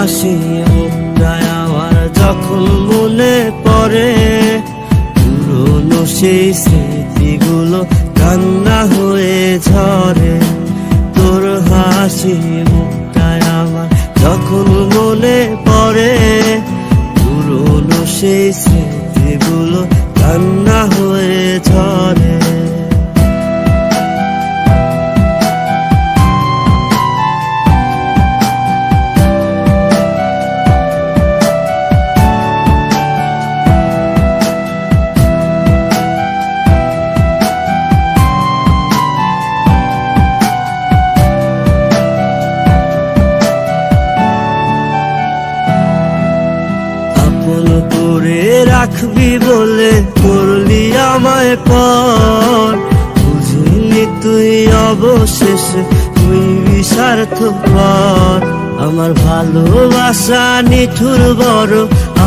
হাসি মুখটায় আমার যখন মনে পড়ে, পুরনো সেই স্মৃতিগুলো কান্না হয়ে ঝরে। তোর হাসি মুখটায় আমার যখন মনে পড়ে, পুরনো সেই স্মৃতিগুলো কান্না হয়ে ঝরে। আপন করে রাখবি বলে করলি আমায় পর, বুঝিনি তুই অবশেষে তুই স্বার্থপর। আমার ভালোবাসা নিঠুর বড়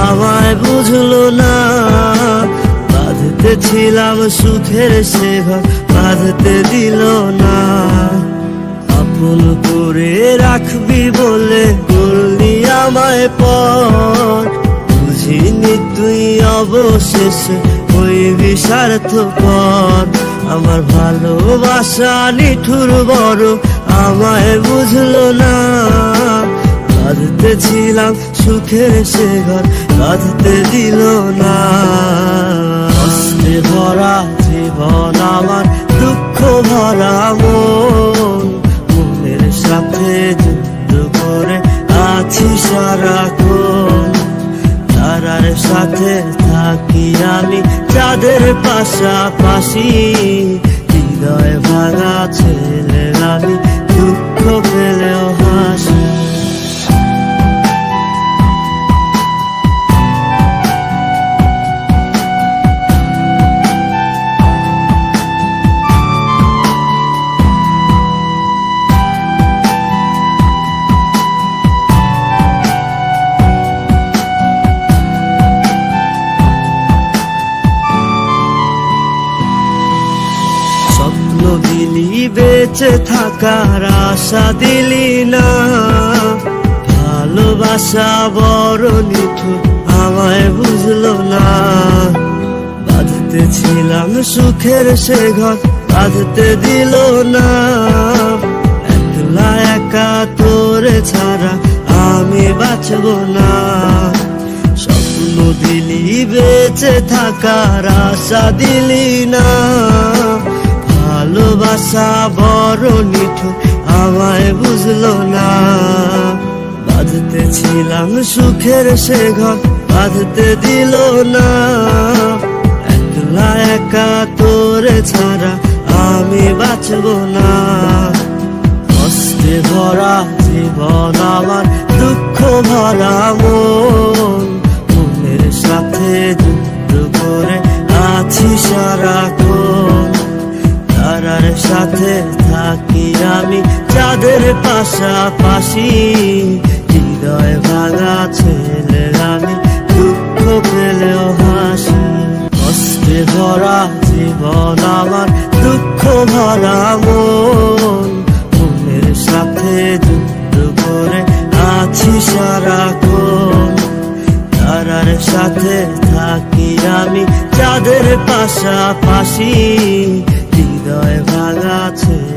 আমায় বুঝলো না, বাঁধতে ছিলাম সুখের সে ঘর বাঁধতে দিল না। আপন করে রাখবি বলে করলি আমায় পর, বুঝিনি তুই অবশেষে হইবি স্বার্থপর। আমার ভালোবাসা নিঠুর বড় আমায় বুঝলো না, বাঁধতে ছিলাম সুখের সে ঘর বাঁধতে দিল না। কষ্টে ভরা জীবন আমার দুঃখ ভরা মন, মনের সাথে যুদ্ধ করে আছি সারাক্ষণ। তারার সাথে থাকি আমি চাঁদের পাশাপাশি, হৃদয় ভাঙা ছেলে আমি দুঃখ পেলেও হাসি। স্বপ্ন দিলি বেঁচে থাকার আশা দিলি না, ভালোবাসা বড় নিঠুর আমায় বুঝলো না। বাঁধতে ছিলাম সুখের সে ঘর বাঁধতে দিল না। একলা একা তোরে ছাড়া আমি বাঁচব না। স্বপ্ন দিলি বেঁচে থাকার আশা দিলি না, ভালোবাসা বড় নিঠুর আমায় বুঝলো না। বাঁধতে ছিলাম সুখের সে ঘর বাঁধতে দিল না। একলা একা তোরে ছাড়া আমি বাঁচব না। কষ্টে ভরা জীবন আমার দুঃখ ভরা মন, মনের সাথে যুদ্ধ করে আছি সারাক্ষণ। তারার সাথে থাকি আমি চাঁদের পাশাপাশি, হৃদয় ভাঙা ছেলে আমি দুঃখ পেলেও হাসি। কষ্টে ভরা জীবন আমার দুঃখ ভরা মন, মনের সাথে যুদ্ধ করে আছি সারাক্ষণ। তারার সাথে থাকি আমি চাঁদের পাশাপাশি, হৃদয় ভাঙা ছেলে